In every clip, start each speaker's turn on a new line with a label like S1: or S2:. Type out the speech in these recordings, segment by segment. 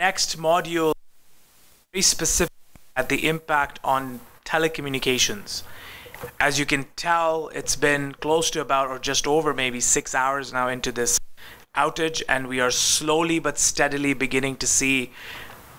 S1: Next module, very specific at the impact on telecommunications. As you can tell, it's been close to about or just over maybe 6 hours now into this outage, and we are slowly but steadily beginning to see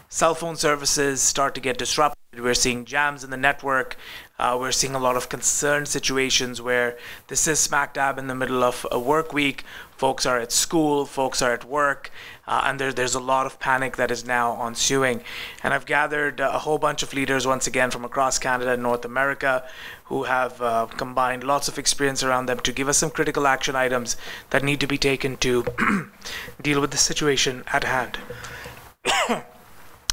S1: cell phone services start to get disrupted. We're seeing jams in the network. We're seeing a lot of concerned situations where this is smack dab in the middle of a work week. Folks are at school, folks are at work, and there's a lot of panic that is now ensuing. And I've gathered a whole bunch of leaders once again from across Canada and North America who have combined lots of experience around them to give us some critical action items that need to be taken to deal with the situation at hand.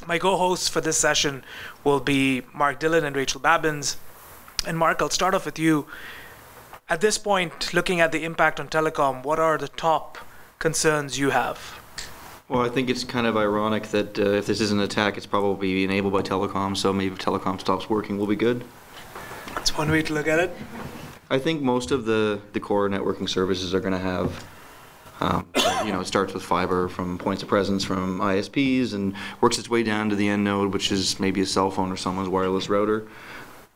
S1: My co-hosts for this session will be Mark Dillon and Rachel Babbins. And Mark, I'll start off with you. At this point, looking at the impact on telecom, what are the top concerns you have?
S2: Well, I think it's kind of ironic that if this is an attack, it's probably enabled by telecom, so maybe if telecom stops working, we'll be good.
S1: That's one way to look at it.
S2: I think most of the core networking services are going to have it starts with fiber from points of presence from ISPs and works its way down to the end node, which is maybe a cell phone or someone's wireless router.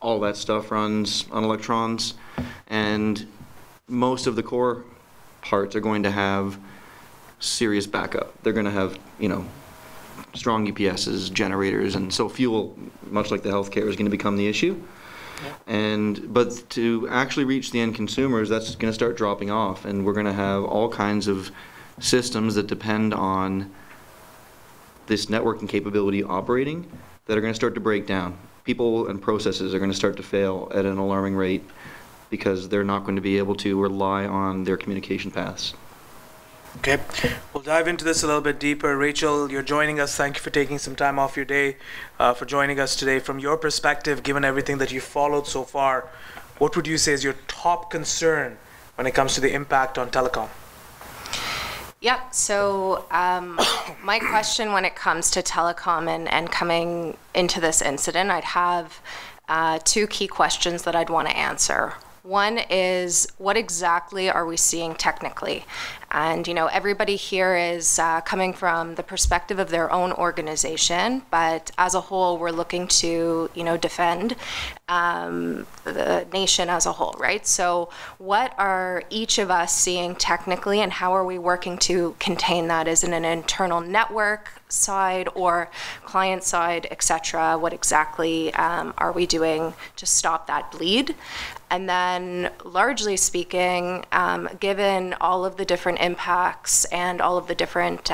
S2: All that stuff runs on electrons, and most of the core parts are going to have serious backup. They're going to have, strong UPSs, generators, and so fuel, much like the healthcare, is going to become the issue. But to actually reach the end consumers, that's going to start dropping off, and we're going to have all kinds of systems that depend on this networking capability operating that are going to start to break down. People and processes are going to start to fail at an alarming rate because they're not going to be able to rely on their communication paths.
S1: Okay, we'll dive into this a little bit deeper. Rachel, you're joining us. Thank you for taking some time off your day for joining us today. From your perspective, given everything that you've followed so far, what would you say is your top concern when it comes to the impact on telecom?
S3: Yep, so my question when it comes to telecom and coming into this incident, I'd have two key questions that I'd want to answer. One is, what exactly are we seeing technically? And, everybody here is coming from the perspective of their own organization, but as a whole, we're looking to, defend the nation as a whole, right? So what are each of us seeing technically, and how are we working to contain that? Is it an internal network side or client side, etc.? What exactly are we doing to stop that bleed? And then, largely speaking, given all of the different impacts and all of the different,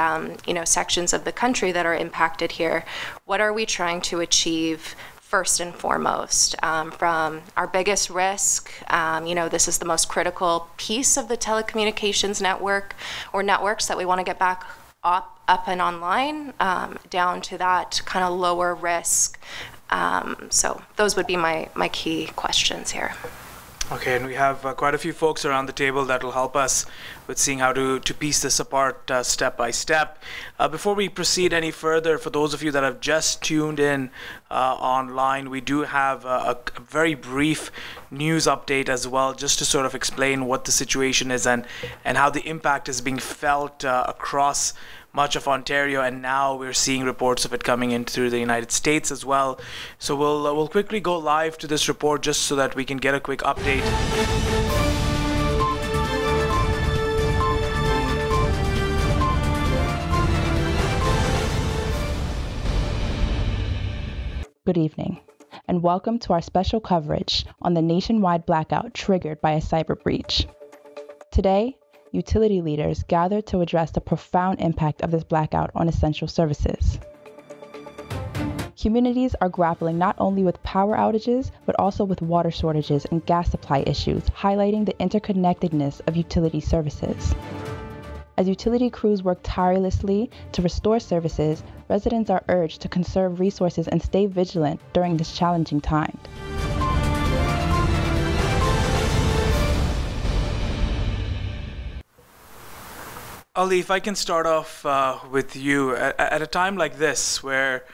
S3: sections of the country that are impacted here, what are we trying to achieve first and foremost? From our biggest risk, this is the most critical piece of the telecommunications network or networks that we want to get back up and online, down to that kind of lower risk. So those would be my key questions here.
S1: Okay, and we have quite a few folks around the table that will help us with seeing how to piece this apart step by step. Before we proceed any further, for those of you that have just tuned in online, we do have a very brief news update as well, just to sort of explain what the situation is and how the impact is being felt across much of Ontario, and now we're seeing reports of it coming in through the United States as well. So we'll quickly go live to this report just so that we can get a quick update.
S4: Good evening, and welcome to our special coverage on the nationwide blackout triggered by a cyber breach. Today, utility leaders gathered to address the profound impact of this blackout on essential services. Communities are grappling not only with power outages, but also with water shortages and gas supply issues, highlighting the interconnectedness of utility services. As utility crews work tirelessly to restore services, residents are urged to conserve resources and stay vigilant during this challenging time.
S1: Ali, if I can start off with you. At a time like this, where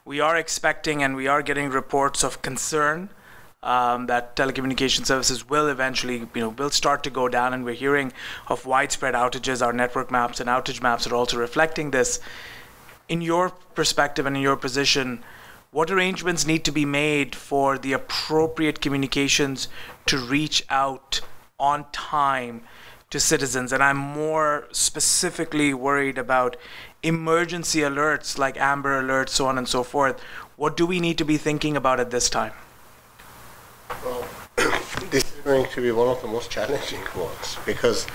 S1: we are expecting and we are getting reports of concern that telecommunication services will eventually, will start to go down, and we're hearing of widespread outages. Our network maps and outage maps are also reflecting this. in your perspective and in your position, what arrangements need to be made for the appropriate communications to reach out on time to citizens? And I'm more specifically worried about emergency alerts like Amber Alerts, so on and so forth. What do we need to be thinking about at this time?
S5: Well, this is going to be one of the most challenging ones, because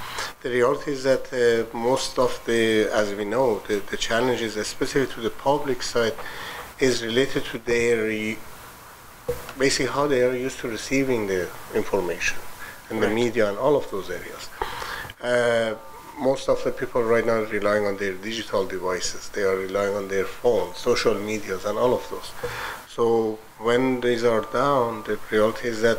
S5: the reality is that most of the, as we know, the challenges, especially to the public side, is related to their, basically how they are used to receiving the information and the media and all of those areas. Most of the people right now are relying on their digital devices. They are relying on their phones, social medias, and all of those. So when these are down, the reality is that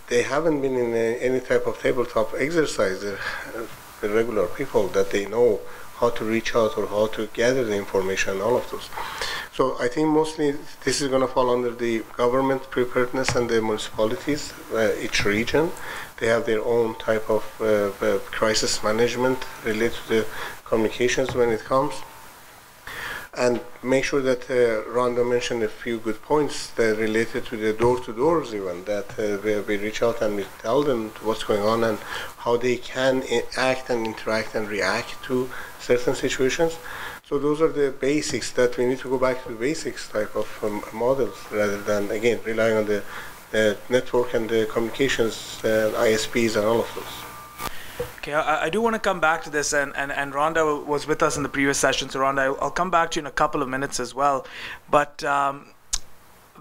S5: they haven't been in any type of tabletop exercise, the regular people, that they know how to reach out or how to gather the information and all of those. So I think mostly this is going to fall under the government preparedness and the municipalities, each region. They have their own type of crisis management related to the communications when it comes. And make sure that Rhonda mentioned a few good points that related to the door-to-doors even, that we reach out and we tell them what's going on and how they can act and interact and react to certain situations. So those are the basics that we need to go back to the basics type of models, rather than, again, relying on the network and the communications, ISPs and all of those.
S1: Okay, I do want to come back to this, and Rhonda was with us in the previous session, so Rhonda, I'll come back to you in a couple of minutes as well. But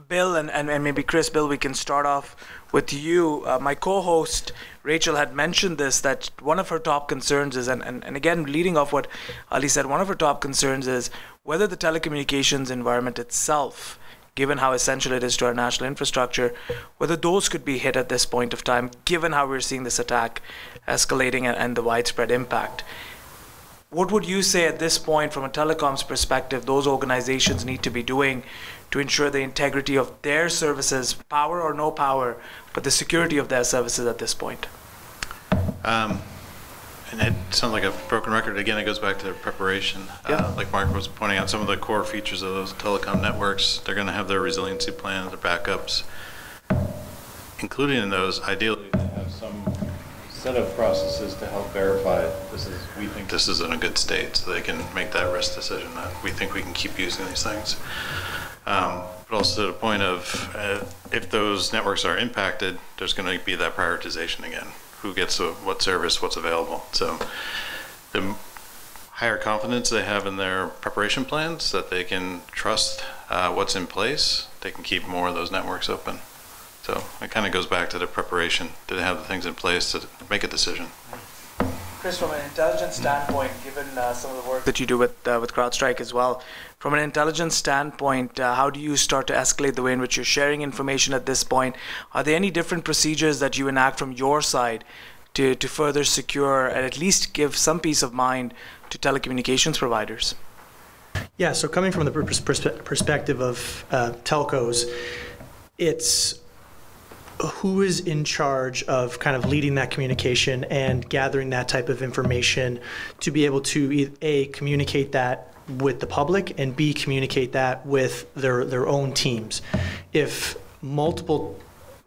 S1: Bill and maybe Chris, Bill, we can start off with you. My co-host, Rachel, had mentioned this, that one of her top concerns is, and again, leading off what Ali said, one of her top concerns is whether the telecommunications environment itself, given how essential it is to our national infrastructure, whether those could be hit at this point of time, given how we're seeing this attack escalating and the widespread impact. What would you say at this point, from a telecoms perspective, those organizations need to be doing to ensure the integrity of their services, power or no power, but the security of their services at this point?
S6: And it sounds like a broken record. Again, it goes back to their preparation.
S1: Yeah.
S6: Like Mark was pointing out, some of the core features of those telecom networks, they're going to have their resiliency plans, their backups. Including in those, ideally, they have some set of processes to help verify we think this is in a good state, so they can make that risk decision that we think we can keep using these things. But also to the point of if those networks are impacted, there's going to be that prioritization again. Who gets what service, what's available. So the higher confidence they have in their preparation plans, that they can trust what's in place, they can keep more of those networks open. So it kind of goes back to the preparation. Do they have the things in place to make a decision?
S1: Chris, from an intelligence standpoint, given some of the work that you do with CrowdStrike as well, from an intelligence standpoint, how do you start to escalate the way in which you're sharing information at this point? Are there any different procedures that you enact from your side to further secure and at least give some peace of mind to telecommunications providers?
S7: Yeah, so coming from the perspective of telcos, it's who is in charge of kind of leading that communication and gathering that type of information to be able to A, communicate that with the public, and B, communicate that with their own teams. If multiple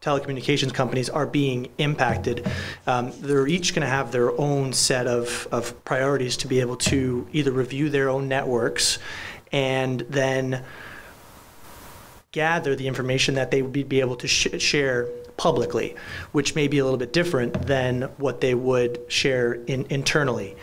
S7: telecommunications companies are being impacted, they're each going to have their own set of priorities to be able to either review their own networks and then gather the information that they would be able to share publicly, which may be a little bit different than what they would share internally.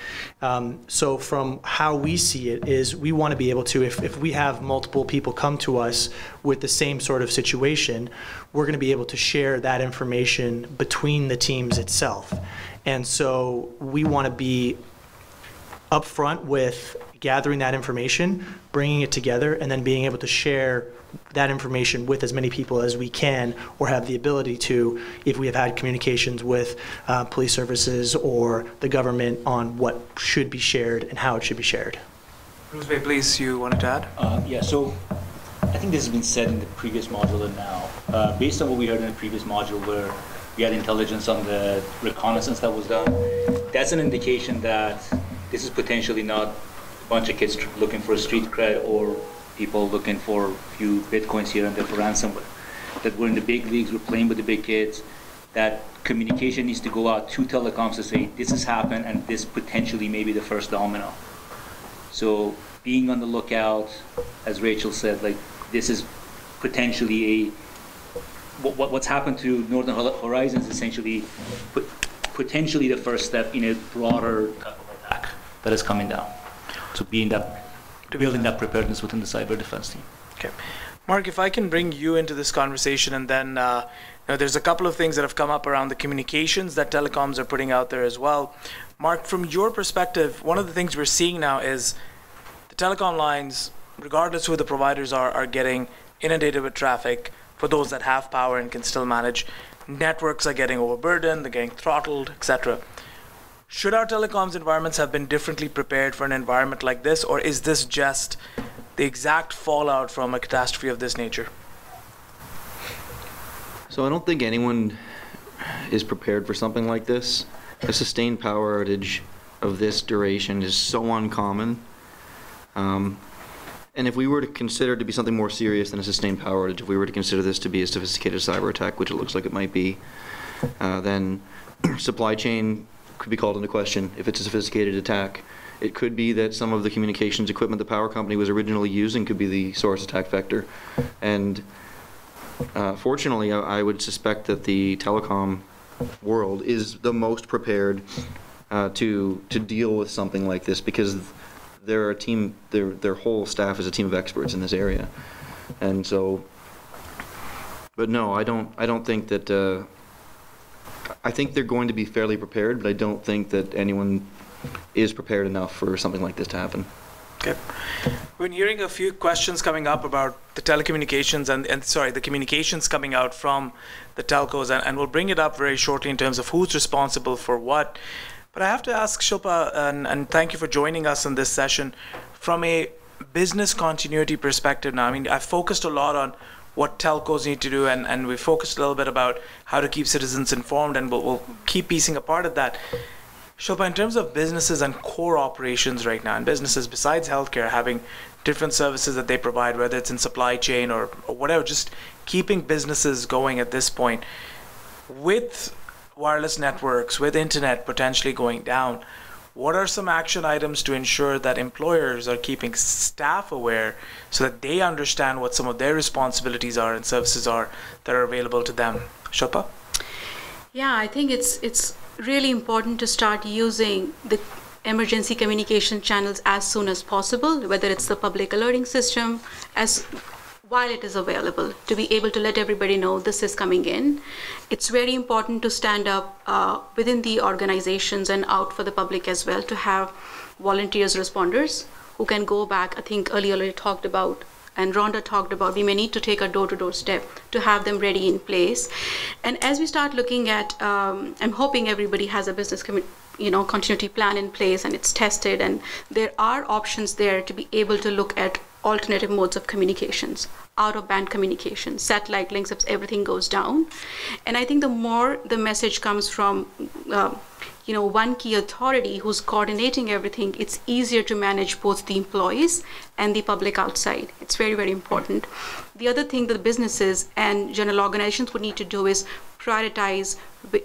S7: So from how we see it is we want to be able to, if we have multiple people come to us with the same sort of situation, we're going to be able to share that information between the teams itself. And so we want to be upfront with gathering that information, bringing it together, and then being able to share that information with as many people as we can, or have the ability to, if we have had communications with police services or the government on what should be shared and how it should be shared.
S1: Bruce Bay, please, you wanted to add?
S8: Yeah, so I think this has been said in the previous module and now. Based on what we heard in the previous module where we had intelligence on the reconnaissance that was done, that's an indication that this is potentially not a bunch of kids looking for a street cred or people looking for a few bitcoins here and there for ransomware. That we're in the big leagues, we're playing with the big kids, that communication needs to go out to telecoms to say this has happened and this potentially may be the first domino. So being on the lookout, as Rachel said, like this is potentially what's happened to Northern Horizons, essentially potentially the first step in a broader type of attack that is coming down. So building that preparedness within the cyber defense team.
S1: Okay. Mark, if I can bring you into this conversation, and then there's a couple of things that have come up around the communications that telecoms are putting out there as well. Mark, from your perspective, one of the things we're seeing now is the telecom lines, regardless who the providers are getting inundated with traffic for those that have power and can still manage. Networks are getting overburdened, they're getting throttled, etc. Should our telecoms environments have been differently prepared for an environment like this, or is this just the exact fallout from a catastrophe of this nature?
S2: So I don't think anyone is prepared for something like this. A sustained power outage of this duration is so uncommon. And if we were to consider it to be something more serious than a sustained power outage, if we were to consider this to be a sophisticated cyber attack, which it looks like it might be, then supply chain could be called into question if it's a sophisticated attack. It could be that some of the communications equipment the power company was originally using could be the source attack vector. And fortunately, I would suspect that the telecom world is the most prepared to deal with something like this, because they're a team, their whole staff is a team of experts in this area. And so, but no, I don't think that, I think they're going to be fairly prepared, but I don't think that anyone is prepared enough for something like this to happen.
S1: Okay. We've been hearing a few questions coming up about the telecommunications and the communications coming out from the telcos, and we'll bring it up very shortly in terms of who's responsible for what. But I have to ask Shilpa, and thank you for joining us in this session, from a business continuity perspective now. I mean, I've focused a lot on what telcos need to do, and we focused a little bit about how to keep citizens informed, and we'll keep piecing apart at that. Shilpa, in terms of businesses and core operations right now, and businesses besides healthcare having different services that they provide, whether it's in supply chain or whatever, just keeping businesses going at this point, with wireless networks, with internet potentially going down, what are some action items to ensure that employers are keeping staff aware so that they understand what some of their responsibilities are and services are that are available to them? Shilpa?
S9: Yeah, I think it's really important to start using the emergency communication channels as soon as possible, whether it's the public alerting system, while it is available, to be able to let everybody know this is coming in. It's very important to stand up within the organizations and out for the public as well, to have volunteers, responders who can go back. I think earlier we talked about, and Rhonda talked about, we may need to take a door-to-door step to have them ready in place. And as we start looking at, I'm hoping everybody has a business continuity plan in place and it's tested, and there are options there to be able to look at alternative modes of communications, out-of-band communication, satellite links if everything goes down. And I think the more the message comes from one key authority who's coordinating everything, it's easier to manage both the employees and the public outside. It's very, very important. The other thing that businesses and general organizations would need to do is prioritize,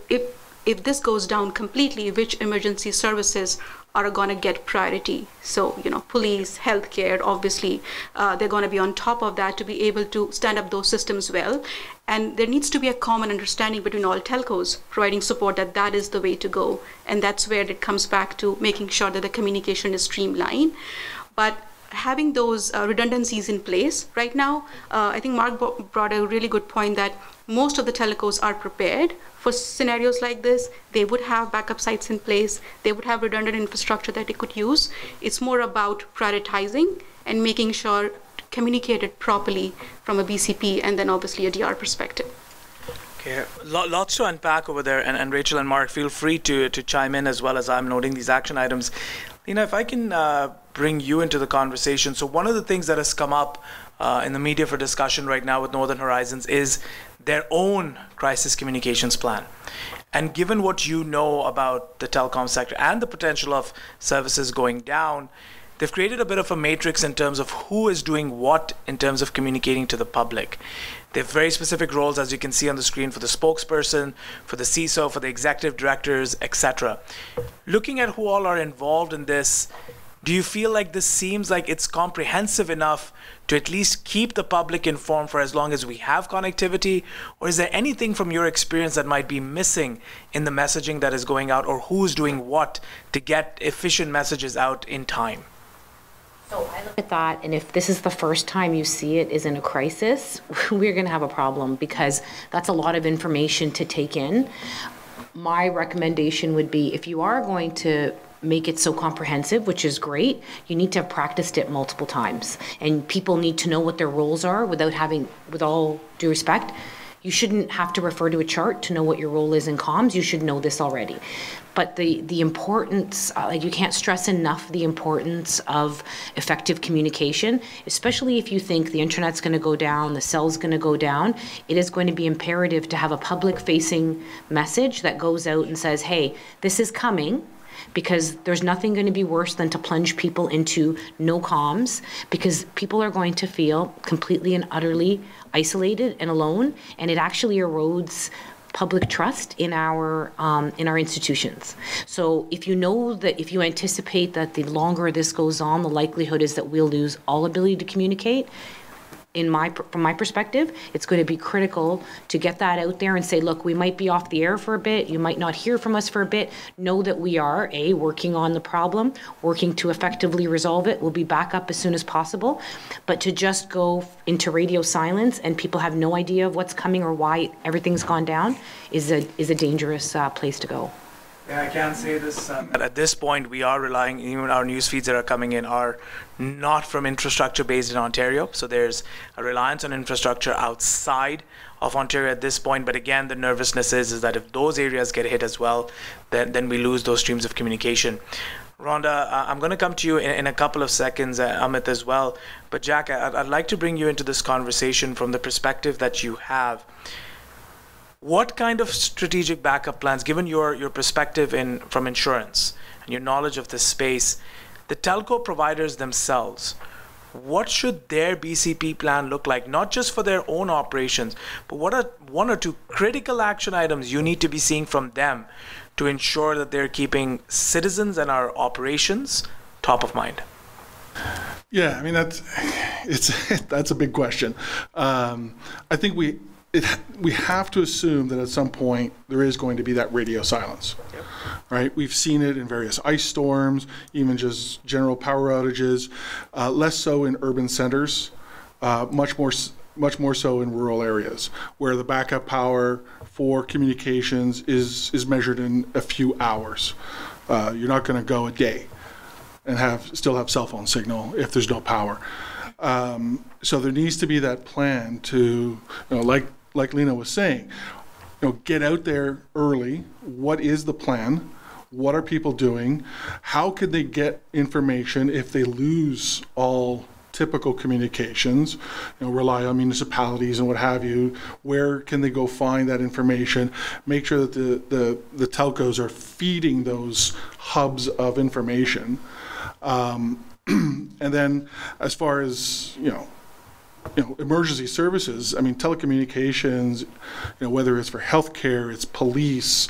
S9: if this goes down completely, which emergency services are going to get priority. So, police, healthcare, obviously, they're going to be on top of that to be able to stand up those systems well. And there needs to be a common understanding between all telcos providing support that is the way to go. And that's where it comes back to making sure that the communication is streamlined. But having those redundancies in place right now, I think Mark brought a really good point that most of the telcos are prepared for scenarios like this. They would have backup sites in place. They would have redundant infrastructure that they could use. It's more about prioritizing and making sure communicated properly from a BCP and then obviously a DR perspective.
S1: Okay, lots to unpack over there, and Rachel and Mark, feel free to chime in as well as I'm noting these action items. If I can bring you into the conversation. So one of the things that has come up in the media for discussion right now with Northern Horizons is their own crisis communications plan. And given what you know about the telecom sector and the potential of services going down, they've created a bit of a matrix in terms of who is doing what in terms of communicating to the public. They have very specific roles, as you can see on the screen, for the spokesperson, for the CISO, for the executive directors, etc. Looking at who all are involved in this, do you feel like this seems like it's comprehensive enough to at least keep the public informed for as long as we have connectivity? Or is there anything from your experience that might be missing in the messaging that is going out, or who's doing what to get efficient messages out in time?
S10: So I look at that, and if this is the first time you see it is in a crisis, we're going to have a problem, because that's a lot of information to take in. My recommendation would be, if you are going to make it so comprehensive, which is great, you need to have practiced it multiple times. And people need to know what their roles are without having, with all due respect, you shouldn't have to refer to a chart to know what your role is in comms. You should know this already. But the importance, like, you can't stress enough the importance of effective communication, especially if you think the internet's going to go down, the cell's going to go down. It is going to be imperative to have a public-facing message that goes out and says, hey, this is coming, because there's nothing going to be worse than to plunge people into no comms, because people are going to feel completely and utterly isolated and alone, and it actually erodes public trust in our institutions. So if you know that, if you anticipate that the longer this goes on, the likelihood is that we'll lose all ability to communicate. From my perspective, it's going to be critical to get that out there and say, look, we might be off the air for a bit, you might not hear from us for a bit. Know that we are, working on the problem, working to effectively resolve it. We'll be back up as soon as possible. But to just go into radio silence and people have no idea of what's coming or why everything's gone down is a dangerous place to go.
S1: Yeah, I can say this. At this point, we are relying, even our news feeds that are coming in are not from infrastructure based in Ontario. So there's a reliance on infrastructure outside of Ontario at this point. But again, the nervousness is that if those areas get hit as well, then we lose those streams of communication. Rhonda, I'm going to come to you in a couple of seconds, Amit as well. But Jack, I'd like to bring you into this conversation from the perspective that you have. What kind of strategic backup plans, given your perspective from insurance and your knowledge of this space, the telco providers themselves, what should their BCP plan look like, not just for their own operations, but what are one or two critical action items you need to be seeing from them to ensure that they're keeping citizens and our operations top of mind?
S11: Yeah, I mean, that's a big question. I think we have to assume that at some point there is going to be that radio silence, yep. Right? We've seen it in various ice storms, even just general power outages, less so in urban centers, much more so in rural areas, where the backup power for communications is measured in a few hours. You're not going to go a day and still have cell phone signal if there's no power. So there needs to be that plan to, like Lena was saying, get out there early. What is the plan? What are people doing? How could they get information if they lose all typical communications? Rely on municipalities and what have you. Where can they go find that information? Make sure that the telcos are feeding those hubs of information. And then, as far as emergency services, I mean, telecommunications, whether it's for healthcare, it's police,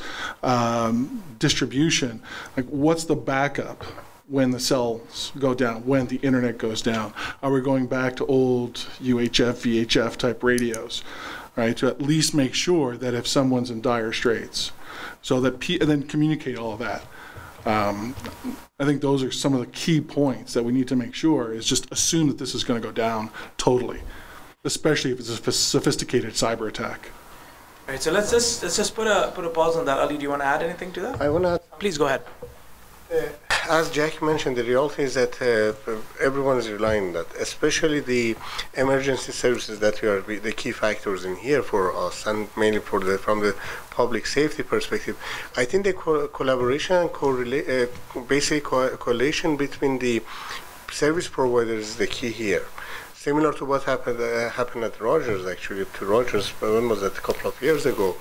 S11: distribution, like, what's the backup when the cells go down, when the internet goes down? Are we going back to old UHF, VHF type radios, right? To at least make sure that if someone's in dire straits, so that and then communicate all of that. I think those are some of the key points that we need to make sure, is just assume that this is going to go down totally, especially if it's a sophisticated cyber attack.
S1: All right, so let's just put a pause on that. Ali, do you want to add anything to that?
S5: I want to.
S1: Please go ahead.
S5: As Jack mentioned, the reality is that everyone is relying on that, especially the emergency services that are the key factors in here for us, and mainly from the public safety perspective. I think the collaboration and correlation between the service providers is the key here. Similar to what happened at Rogers, actually, to Rogers, when was that, a couple of years ago.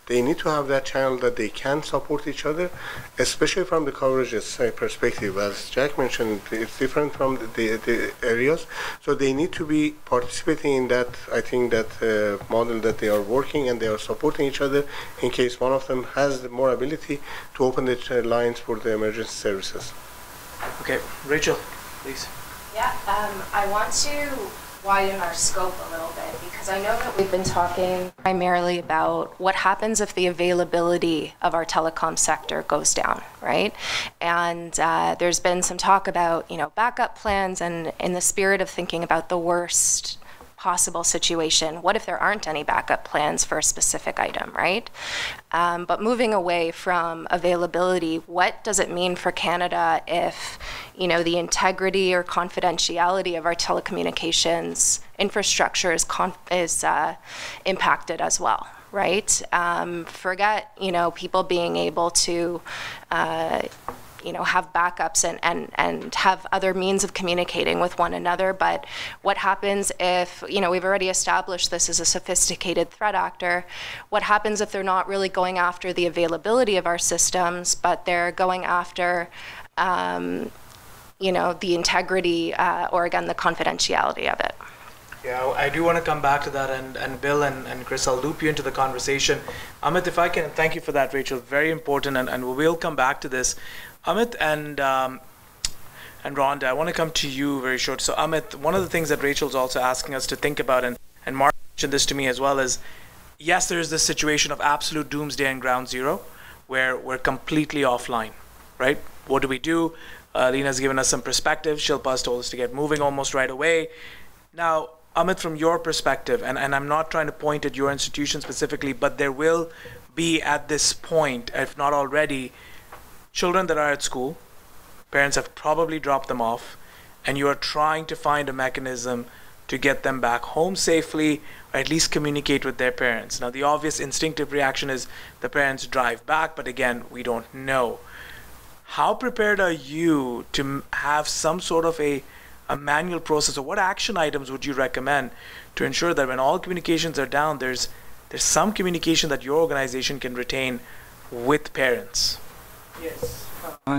S5: they need to have that channel that they can support each other, especially from the coverage perspective. As Jack mentioned, it's different from the areas, so they need to be participating in that. I think that model that they are working and they are supporting each other in case one of them has more ability to open the lines for the emergency services.
S1: Okay, Rachel, please.
S3: Yeah, I want to widen our scope a little bit because I know that we've been talking primarily about what happens if the availability of our telecom sector goes down, right? And there's been some talk about, backup plans, and in the spirit of thinking about the worst possible situation, what if there aren't any backup plans for a specific item, right? But moving away from availability, what does it mean for Canada if, the integrity or confidentiality of our telecommunications infrastructure is impacted as well, right? Forget, people being able to have backups and have other means of communicating with one another. But what happens if, we've already established this as a sophisticated threat actor. What happens if they're not really going after the availability of our systems, but they're going after, the integrity or, again, the confidentiality of it?
S1: Yeah, I do want to come back to that, and Bill and Chris, I'll loop you into the conversation. Amit, if I can, thank you for that, Rachel, very important, and we'll come back to this. Amit and Rhonda, I want to come to you very short. So Amit, one of the things that Rachel's also asking us to think about, and Mark mentioned this to me as well, is yes, there is this situation of absolute doomsday and ground zero, where we're completely offline, right? What do we do? Lena's given us some perspective. Shilpa's told us to get moving almost right away. Now, Amit, from your perspective, and I'm not trying to point at your institution specifically, but there will be at this point, if not already, children that are at school, parents have probably dropped them off, and you are trying to find a mechanism to get them back home safely, or at least communicate with their parents. Now, the obvious instinctive reaction is the parents drive back, but again, we don't know. How prepared are you to have some sort of a manual process, or what action items would you recommend to ensure that when all communications are down, there's some communication that your organization can retain with parents?
S12: Yes.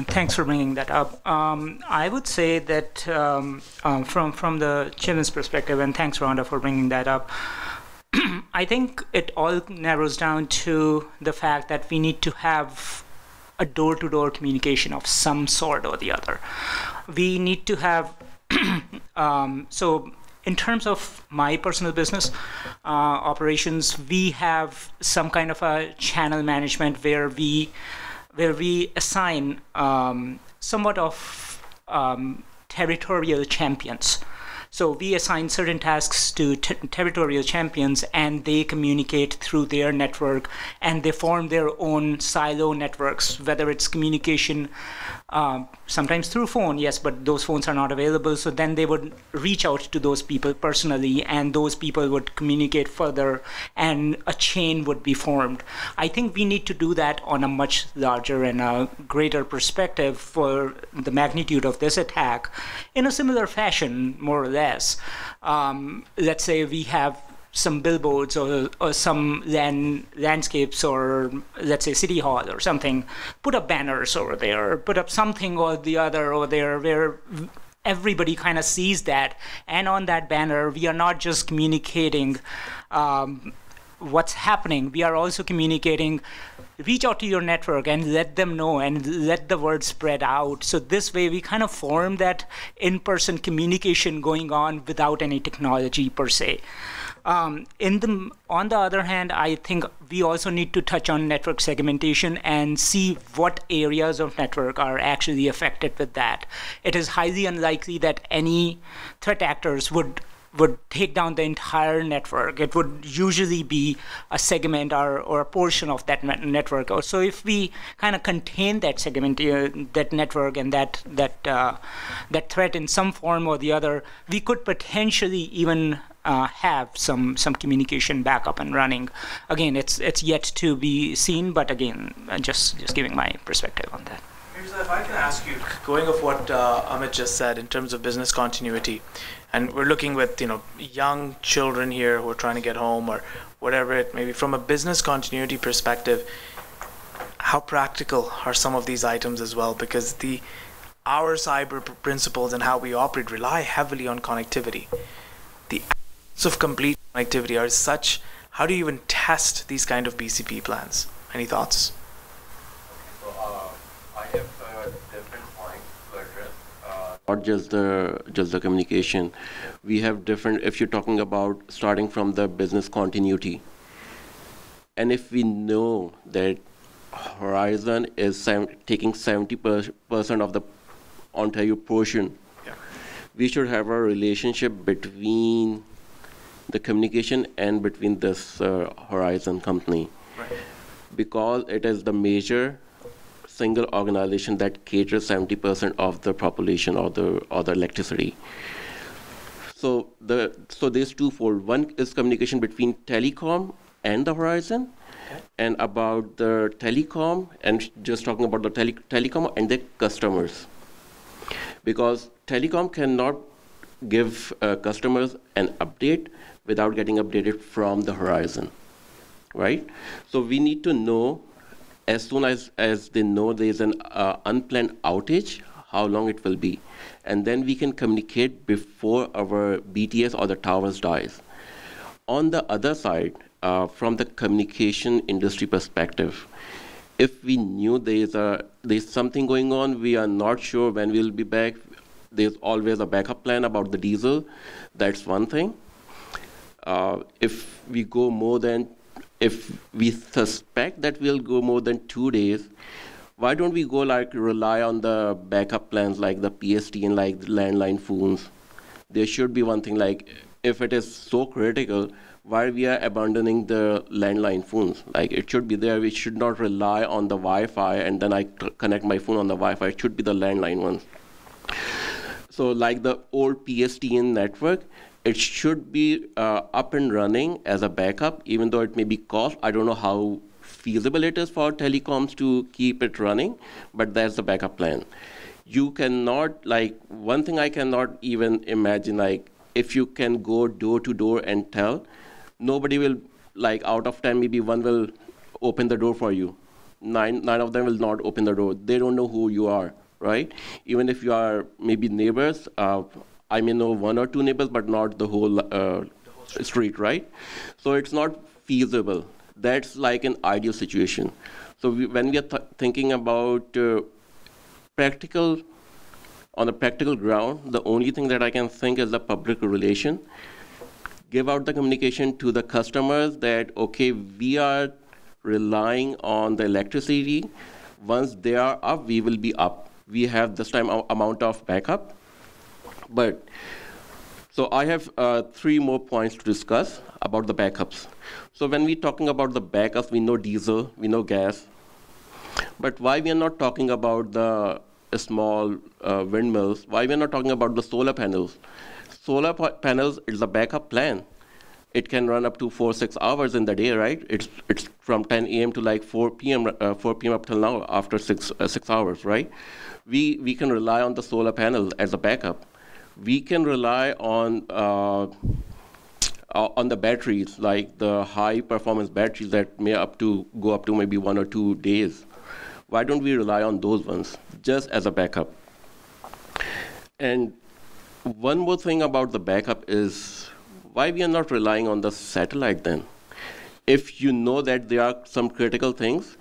S12: Thanks for bringing that up. I would say that from the children's perspective, and thanks, Rhonda, for bringing that up, I think it all narrows down to the fact that we need to have a door-to-door communication of some sort or the other. We need to have so in terms of my personal business operations, we have some kind of a channel management where we assign somewhat of territorial champions. So we assign certain tasks to territorial champions, and they communicate through their network, and they form their own silo networks, whether it's communication, sometimes through phone, yes, but those phones are not available. So then they would reach out to those people personally, and those people would communicate further, and a chain would be formed. I think we need to do that on a much larger and a greater perspective for the magnitude of this attack in a similar fashion, more or less. Let's say we have some billboards or some landscapes, or let's say City Hall or something, put up banners over there, put up something or the other over there where everybody kind of sees that. And on that banner, we are not just communicating what's happening, we are also communicating, reach out to your network and let them know and let the word spread out. So this way we kind of form that in-person communication going on without any technology per se. On the other hand, I think we also need to touch on network segmentation and see what areas of network are actually affected with that. It is highly unlikely that any threat actors would take down the entire network. It would usually be a segment or a portion of that network. So if we kind of contain that segment, that network, and that threat in some form or the other, we could potentially even have some communication back up and running. Again, it's yet to be seen, but again, just giving my perspective on that.
S1: So if I can ask you, going off what Amit just said in terms of business continuity, and we're looking with young children here who are trying to get home or whatever it may be, from a business continuity perspective, how practical are some of these items as well? Because our cyber principles and how we operate rely heavily on connectivity. The absence of complete connectivity are such. How do you even test these kind of BCP plans? Any thoughts?
S13: I have different points to address. Not just the communication. We have different. If you're talking about starting from the business continuity, and if we know that Horizon is taking 70% of the Ontario portion, we should have a relationship between the communication and between this Horizon company, because it is the major single organization that caters 70% of the population or the electricity. So there's twofold. One is communication between telecom and the Horizon, and about the telecom, and just talking about the telecom and the customers, because telecom cannot give customers an update without getting updated from the Horizon, right? So we need to know, as soon as they know there is an unplanned outage, how long it will be. And then we can communicate before our BTS or the towers dies. On the other side, from the communication industry perspective, if we knew there's something going on, we are not sure when we'll be back, there's always a backup plan about the diesel. That's one thing. If we suspect that we'll go more than 2 days, why don't we go rely on the backup plans like the PST and like the landline phones? There should be one thing, like if it is so critical, why we are abandoning the landline phones? Like it should be there. We should not rely on the Wi-Fi and then I connect my phone on the Wi-Fi. It should be the landline ones. So like the old PSTN network, it should be up and running as a backup, even though it may be cost. I don't know how feasible it is for telecoms to keep it running, but that's the backup plan. You cannot, one thing I cannot even imagine, if you can go door to door and tell, nobody will, out of 10, maybe one will open the door for you. Nine of them will not open the door. They don't know who you are, right? Even if you are maybe neighbors, I may know 1 or 2 neighbors, but not the whole street, right? So it's not feasible. That's like an ideal situation. So when we are thinking about on the practical ground, the only thing that I can think is the public relation. Give out the communication to the customers that, okay, we are relying on the electricity. Once they are up, we will be up. We have this time amount of backup. So I have 3 more points to discuss about the backups. So when we're talking about the backups, we know diesel, we know gas. But why we are not talking about the small windmills? Why we are not talking about the solar panels? Solar panels is a backup plan. It can run up to 4-6 hours in the day, right? It's from 10 a.m. to 4 p.m. Up till now, after 6 hours, right? We can rely on the solar panels as a backup. We can rely on the batteries, like the high performance batteries that may go up to maybe 1 or 2 days. Why don't we rely on those ones just as a backup? And one more thing about the backup is why we are not relying on the satellite then? If you know that there are some critical things,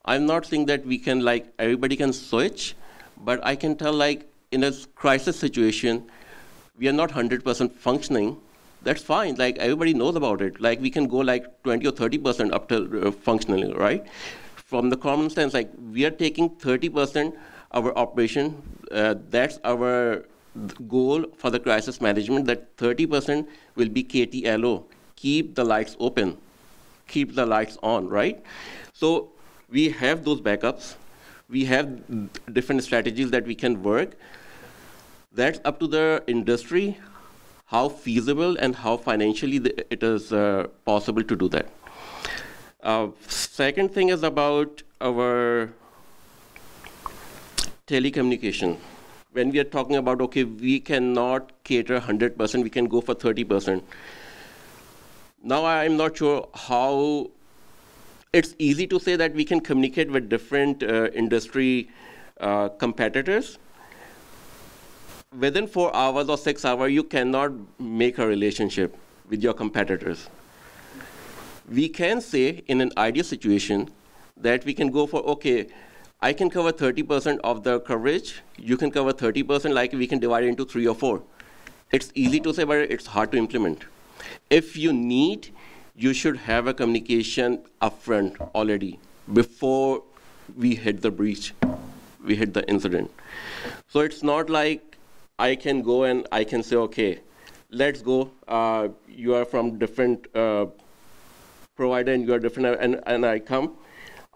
S13: I'm not saying that we can everybody can switch, but I can tell in a crisis situation, we are not 100% functioning. That's fine. Everybody knows about it. We can go 20 or 30% up to functioning, right? From the common sense, we are taking 30% our operation. That's our goal for the crisis management. That 30% will be KTLO. Keep the lights open. Keep the lights on, right? So we have those backups. We have different strategies that we can work. That's up to the industry, how feasible and how financially it is possible to do that. Second thing is about our telecommunication, when we are talking about, okay, we cannot cater 100%, we can go for 30%. Now I'm not sure how, it's easy to say that we can communicate with different industry competitors. Within 4 hours or 6 hours, you cannot make a relationship with your competitors. We can say in an ideal situation that we can go for, okay, I can cover 30% of the coverage, you can cover 30%, like we can divide it into 3 or 4. It's easy to say, but it's hard to implement. If you need, you should have a communication upfront already before we hit the breach, we hit the incident. So it's not like I can go and I can say, okay, let's go, you are from different provider and you are different, and I come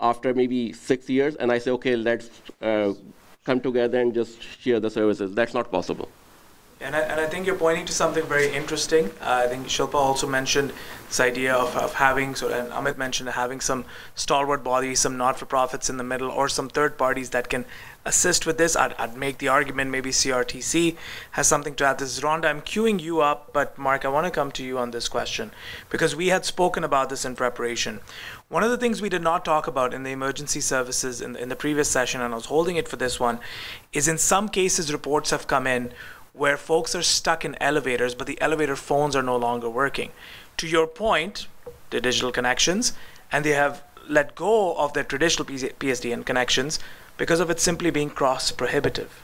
S13: after maybe 6 years and I say, okay, let's come together and just share the services. That's not possible.
S1: And I think you're pointing to something very interesting. I think Shilpa also mentioned this idea of having, and Amit mentioned having some stalwart bodies, some not-for-profits in the middle, or some third parties that can assist with this. I'd make the argument maybe CRTC has something to add. This is Rhonda. I'm queuing you up, but Mark, I want to come to you on this question because we had spoken about this in preparation. One of the things we did not talk about in the emergency services in the previous session, and I was holding it for this one, is in some cases reports have come in where folks are stuck in elevators, but the elevator phones are no longer working. To your point, the digital connections, and they have let go of their traditional PSTN connections because of it simply being cross-prohibitive.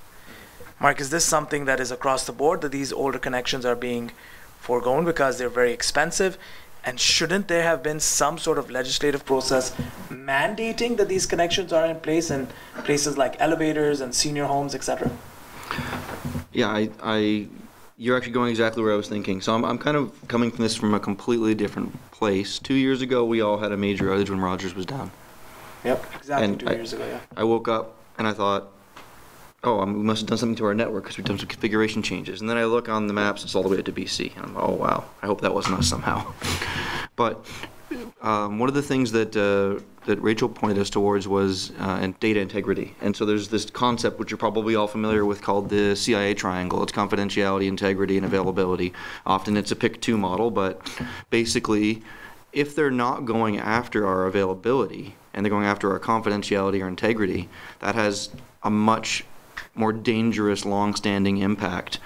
S1: Mark, is this something that is across the board, that these older connections are being foregone because they're very expensive? And shouldn't there have been some sort of legislative process mandating that these connections are in place in places like elevators and senior homes, etc.?
S2: Yeah, you're actually going exactly where I was thinking. So I'm kind of coming from this from a completely different place. 2 years ago, we all had a major outage when Rogers was down.
S1: Yep, exactly.
S2: And
S1: 2 years ago, yeah.
S2: I woke up and I thought, oh, we must have done something to our network because we've done some configuration changes. And then I look on the maps, it's all the way up to BC. And I'm, oh, wow, I hope that wasn't us somehow. But one of the things that Rachel pointed us towards was data integrity. And so there's this concept, which you're probably all familiar with, called the CIA triangle. It's confidentiality, integrity, and availability. Often it's a pick-two model, but basically, if they're not going after our availability and they're going after our confidentiality or integrity, that has a much more dangerous, long-standing impact.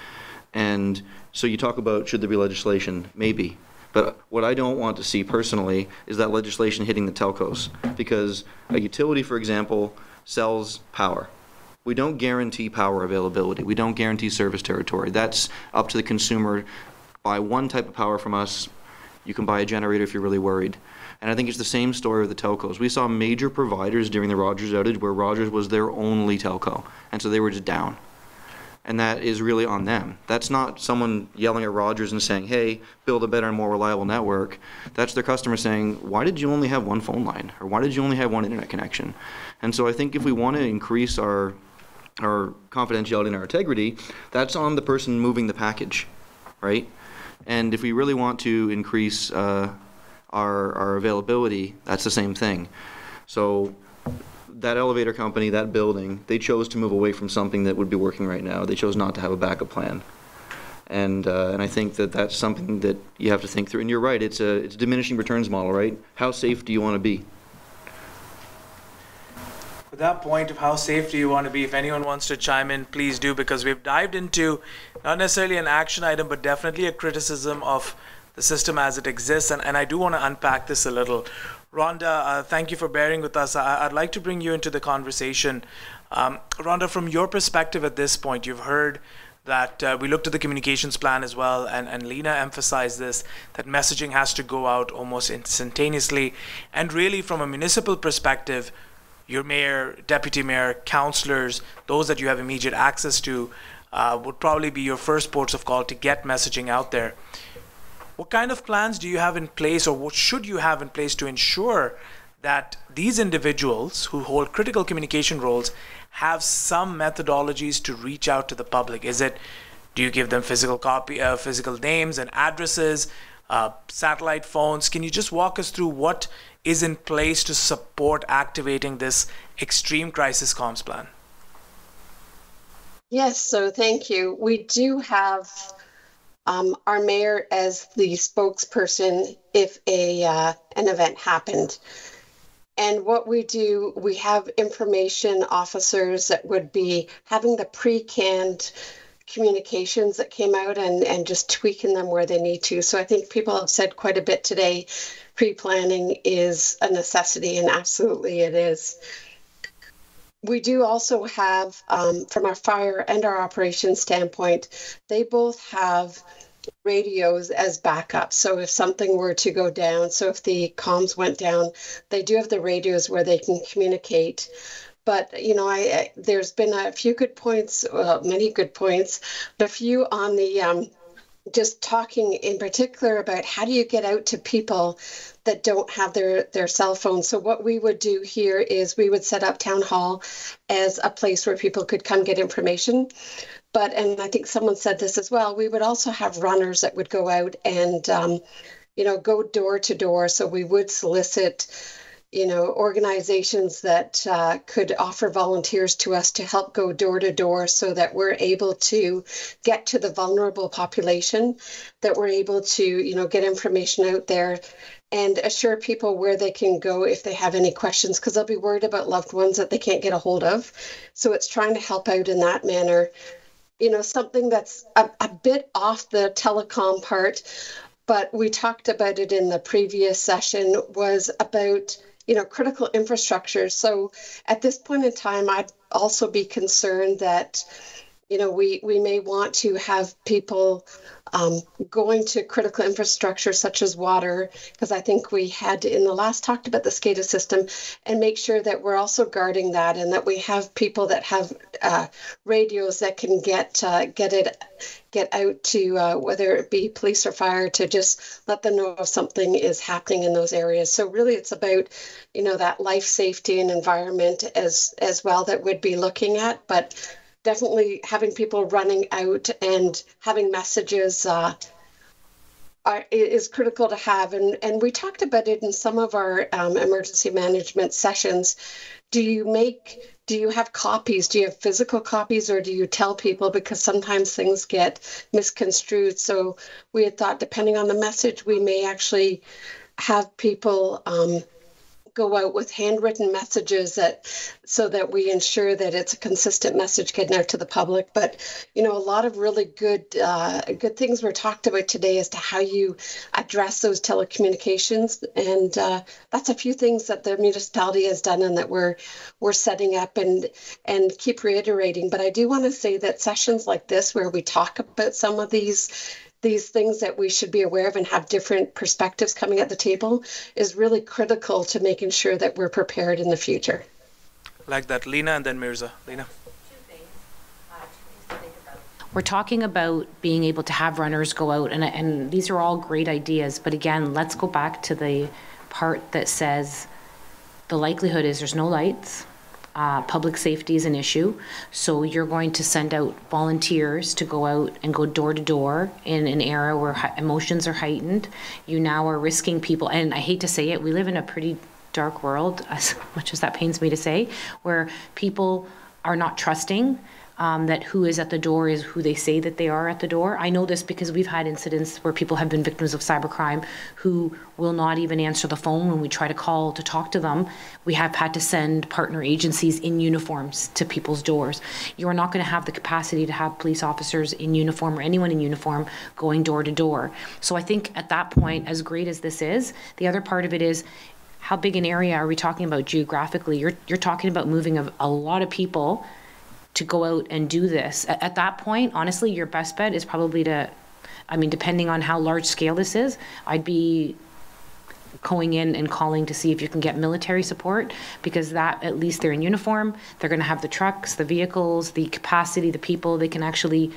S2: And so you talk about, should there be legislation? Maybe. But what I don't want to see personally is that legislation hitting the telcos, because a utility, for example, sells power. We don't guarantee power availability. We don't guarantee service territory. That's up to the consumer. Buy one type of power from us. You can buy a generator if you're really worried. And I think it's the same story with the telcos. We saw major providers during the Rogers outage where Rogers was their only telco, and so they were just down. And that is really on them. That's not someone yelling at Rogers and saying, hey, build a better and more reliable network. That's their customer saying, why did you only have one phone line? Or why did you only have one internet connection? And so I think if we want to increase our confidentiality and our integrity, that's on the person moving the package, right? And if we really want to increase our availability, that's the same thing. So that elevator company, that building, they chose to move away from something that would be working right now. They chose not to have a backup plan. And I think that that's something that you have to think through. And you're right, it's a diminishing returns model, right? How safe do you want to be?
S1: With that point of how safe do you want to be, if anyone wants to chime in, please do, because we've dived into not necessarily an action item, but definitely a criticism of the system as it exists. And I do want to unpack this a little. Rhonda, thank you for bearing with us. I'd like to bring you into the conversation. Rhonda, from your perspective at this point, you've heard that we looked at the communications plan as well, and Lena emphasized this, that messaging has to go out almost instantaneously. And really, from a municipal perspective, your mayor, deputy mayor, councillors, those that you have immediate access to, would probably be your first ports of call to get messaging out there. What kind of plans do you have in place, or what should you have in place to ensure that these individuals who hold critical communication roles have some methodologies to reach out to the public? Is it, do you give them physical names and addresses, satellite phones? Can you just walk us through what is in place to support activating this extreme crisis comms plan?
S14: Yes, so thank you. We do have our mayor as the spokesperson if an event happened. And what we do, we have information officers that would be having the pre-canned communications that came out and just tweaking them where they need to. So I think people have said quite a bit today, pre-planning is a necessity, and absolutely it is. We do also have, from our fire and our operations standpoint, they both have radios as backup. So if something were to go down, so if the comms went down, they do have the radios where they can communicate. But, you know, there's been a few good points, many good points, but a few on the just talking in particular about how do you get out to people that don't have their cell phones. So what we would do here is we would set up town hall as a place where people could come get information. But, and I think someone said this as well, we would also have runners that would go out and, you know, go door to door. So we would solicit, you know, organizations that could offer volunteers to us to help go door to door so that we're able to get to the vulnerable population, that we're able to, you know, get information out there and assure people where they can go if they have any questions, because they'll be worried about loved ones that they can't get a hold of. So it's trying to help out in that manner. You know, something that's a bit off the telecom part, but we talked about it in the previous session, was about, you know, critical infrastructure. So at this point in time, I'd also be concerned that, you know, we may want to have people going to critical infrastructure such as water, because I think we had in the last talked about the SCADA system, and make sure that we're also guarding that, and that we have people that have radios that can get out to whether it be police or fire, to just let them know if something is happening in those areas. So really it's about, you know, that life safety and environment as well that we'd be looking at, but definitely having people running out and having messages is critical to have. And we talked about it in some of our emergency management sessions. Do you have copies? Do you have physical copies, or do you tell people? Because sometimes things get misconstrued. So we had thought, depending on the message, we may actually have people go out with handwritten messages so that we ensure that it's a consistent message getting out to the public. But, you know, a lot of really good things were talked about today as to how you address those telecommunications. And that's a few things that the municipality has done and that we're setting up and keep reiterating. But I do want to say that sessions like this, where we talk about some of these things that we should be aware of and have different perspectives coming at the table, is really critical to making sure that we're prepared in the future.
S1: Like that. Lena and then Mirza. Lena.
S10: We're talking about being able to have runners go out, and these are all great ideas, but again, let's go back to the part that says the likelihood is there's no lights. Public safety is an issue, so you're going to send out volunteers to go out and go door to door in an era where emotions are heightened. You now are risking people, and I hate to say it, we live in a pretty dark world, as much as that pains me to say, where people are not trusting that who is at the door is who they say that they are at the door. I know this because we've had incidents where people have been victims of cybercrime who will not even answer the phone when we try to call to talk to them. We have had to send partner agencies in uniforms to people's doors. You are not going to have the capacity to have police officers in uniform or anyone in uniform going door to door. So I think at that point, as great as this is, the other part of it is, how big an area are we talking about geographically? You're talking about moving a lot of people to go out and do this. At that point, honestly, your best bet is probably to, I mean, depending on how large scale this is, I'd be going in and calling to see if you can get military support, because that, at least they're in uniform, they're going to have the trucks, the vehicles, the capacity, the people, they can actually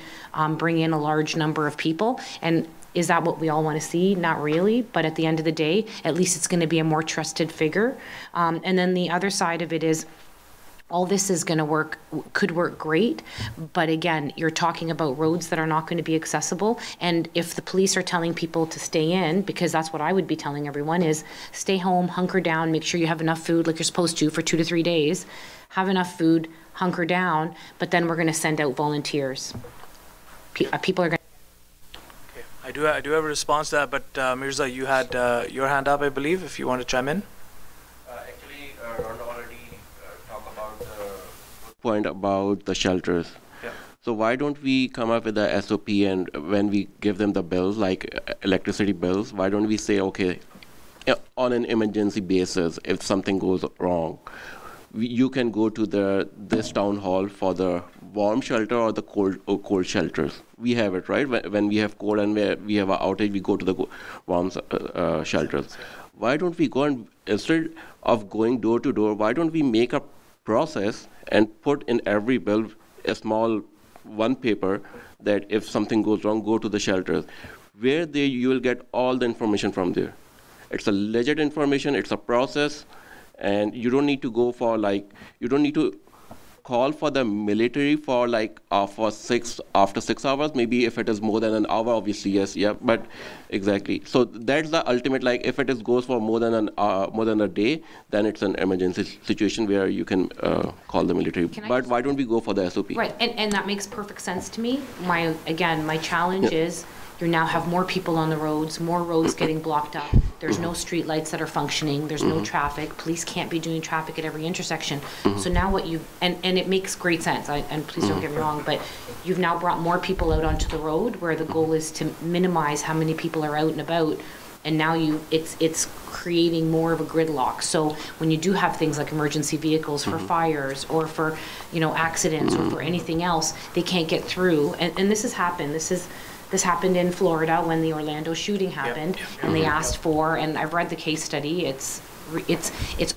S10: bring in a large number of people. And is that what we all want to see? Not really, but at the end of the day, at least it's going to be a more trusted figure. And then the other side of it is, all this is going to could work great, but again, you're talking about roads that are not going to be accessible, and if the police are telling people to stay in, because that's what I would be telling everyone, is stay home, hunker down, make sure you have enough food like you're supposed to for 2 to 3 days, have enough food, hunker down, but then we're going to send out volunteers. People are going to...
S1: Okay. I do have a response to that, but Mirza, you had your hand up, I believe, if you want to chime in.
S13: Point about the shelters. Yeah. So why don't we come up with a SOP, and when we give them the bills, like electricity bills, why don't we say, okay, on an emergency basis, if something goes wrong, you can go to this town hall for the warm shelter or the cold shelters. We have it, right? When we have cold and we have an outage, we go to the warm shelters. Why don't we go, and instead of going door to door, why don't we make a process and put in every bill a small one paper that if something goes wrong, go to the shelters, where you will get all the information from there. It's a legit information, it's a process, and you don't need to go for you don't need to call for the military for after 6 hours. Maybe if it is more than an hour, obviously yes, yeah, but exactly. So that's the ultimate. If it goes for more than a day, then it's an emergency situation where you can call the military. But why don't we go for the SOP?
S10: Right, and that makes perfect sense to me. My challenge is you now have more people on the roads, more roads getting blocked up. There's no street lights that are functioning. There's no traffic. Police can't be doing traffic at every intersection. So now what and it makes great sense, and please don't get me wrong, but you've now brought more people out onto the road where the goal is to minimize how many people are out and about. And now it's creating more of a gridlock. So when you do have things like emergency vehicles for fires or for accidents or for anything else, they can't get through. And this has happened. This happened in Florida when the Orlando shooting happened, and they asked for, and I've read the case study, it's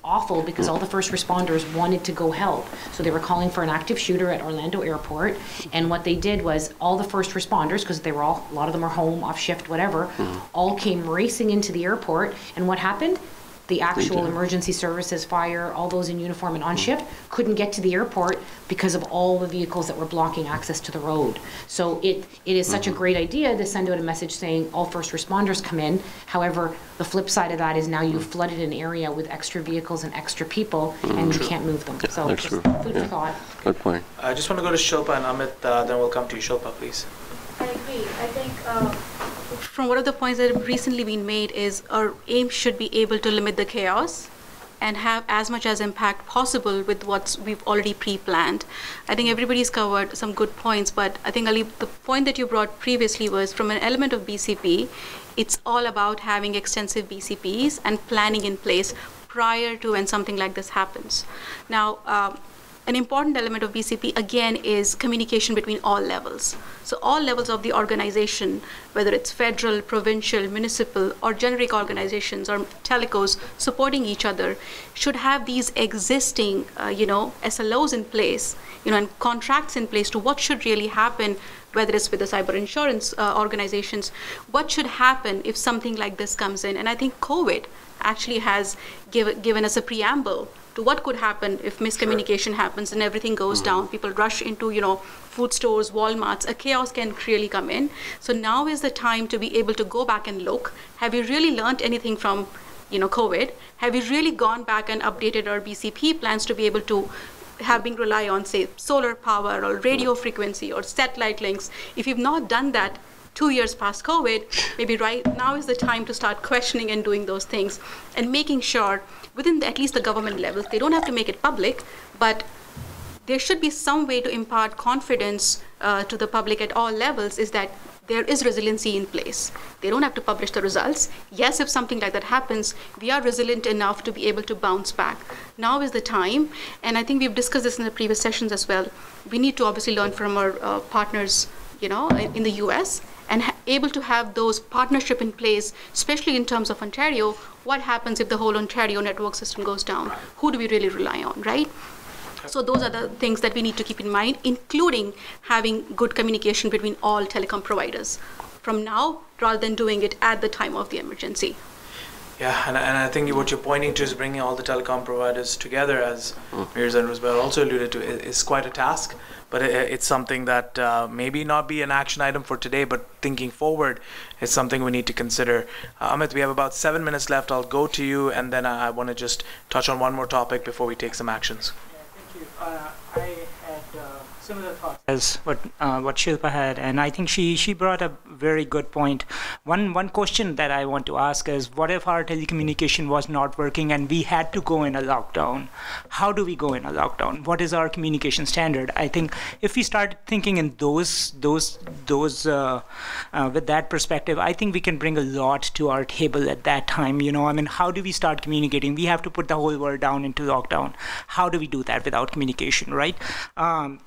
S10: awful because all the first responders wanted to go help. So they were calling for an active shooter at Orlando Airport, and what they did was all the first responders, because a lot of them are home, off shift, whatever, all came racing into the airport, and what happened? The actual emergency services, fire, all those in uniform and on shift couldn't get to the airport because of all the vehicles that were blocking access to the road. So it is such a great idea to send out a message saying all first responders come in. However, the flip side of that is now you've flooded an area with extra vehicles and extra people, and you can't move them. So
S13: that's
S10: just food for thought.
S13: Good point.
S1: I just want to go to Shilpa and Amit, then we'll come to you. Shilpa, please.
S9: I agree. I think from one of the points that have recently been made is our aim should be able to limit the chaos and have as much as impact possible with what we've already pre-planned. I think everybody's covered some good points, but I think, Ali, the point that you brought previously was from an element of BCP, it's all about having extensive BCPs and planning in place prior to when something like this happens. Now, an important element of BCP, again, is communication between all levels. So all levels of the organization, whether it's federal, provincial, municipal, or generic organizations or telecos supporting each other, should have these existing, SLOs in place, and contracts in place to what should really happen, whether it's with the cyber insurance organizations, what should happen if something like this comes in. And I think COVID actually has given us a preamble to what could happen if miscommunication happens and everything goes down. People rush into, food stores, Walmarts, a chaos can really come in. So now is the time to be able to go back and look. Have we really learned anything from, COVID? Have we really gone back and updated our BCP plans to be able to rely on, say, solar power or radio frequency or satellite links? If you've not done that 2 years past COVID, maybe right now is the time to start questioning and doing those things and making sure within at least the government levels, they don't have to make it public, but there should be some way to impart confidence to the public at all levels, is that there is resiliency in place. They don't have to publish the results. Yes, if something like that happens, we are resilient enough to be able to bounce back. Now is the time, and I think we've discussed this in the previous sessions as well. We need to obviously learn from our partners, in the US, and able to have those partnership in place, especially in terms of Ontario. What happens if the whole Ontario network system goes down? Who do we really rely on, right? So those are the things that we need to keep in mind, including having good communication between all telecom providers from now, rather than doing it at the time of the emergency.
S1: Yeah, and I think what you're pointing to is bringing all the telecom providers together, as Mirza and Rosbel also alluded to, is quite a task, but it's something that maybe not be an action item for today, but thinking forward, it's something we need to consider. Amit, we have about 7 minutes left. I'll go to you, and then I want to just touch on one more topic before we take some actions.
S12: Thank you. I had similar thoughts as what Shilpa had, and I think she brought a very good point. One question that I want to ask is, what if our telecommunication was not working and we had to go in a lockdown? How do we go in a lockdown? What is our communication standard? I think if we start thinking in those with that perspective, I think we can bring a lot to our table at that time. I mean, how do we start communicating? We have to put the whole world down into lockdown. How do we do that without communication, right?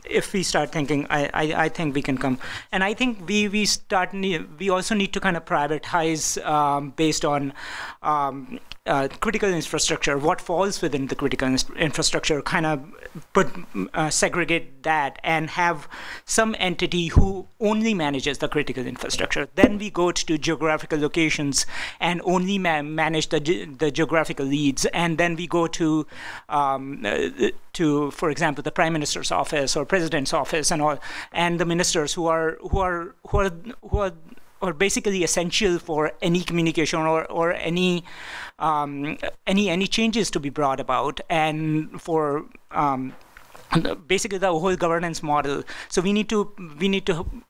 S12: If we start thinking, I think we can come. And I think we also need to kind of prioritize based on critical infrastructure, what falls within the critical infrastructure, kind of segregate that and have some entity who only manages the critical infrastructure. Then we go to geographical locations and only manage the geographical leads. And then we go to, for example, the Prime Minister's office or President's office and all, and the ministers who are basically essential for any communication or any changes to be brought about, and for basically the whole governance model. So we need to